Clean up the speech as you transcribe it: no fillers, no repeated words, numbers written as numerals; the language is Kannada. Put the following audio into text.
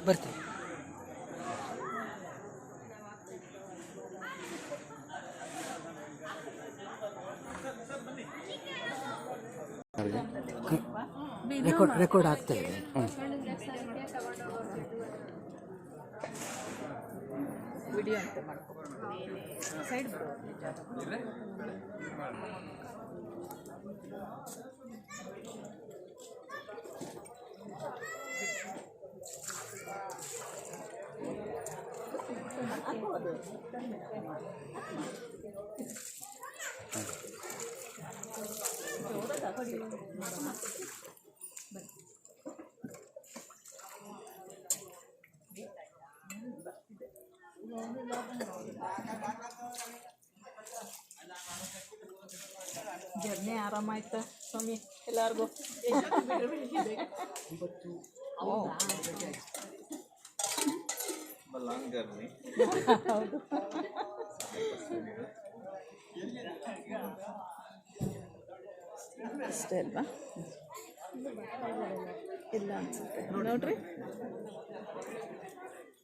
ಬರ್ತೀವಿ. ರೆಕಾರ್ಡ್ ಆಗ್ತಾ ಇದೆ. ವಿಡಿಯೋ ಅಂತ ಮಾಡ್ಕೊ ಸೈಡ್ ಜರ್ನಿ ಆರಾಮಾಯ್ತಾ ಸ್ವಾಮಿ ಎಲ್ಲರಿಗೂ? ಹೌದು. ಅಷ್ಟೇ ಅಲ್ವಾ? ಇಲ್ಲ ಅನ್ಸುತ್ತೆ ನೋಡ್ರಿ.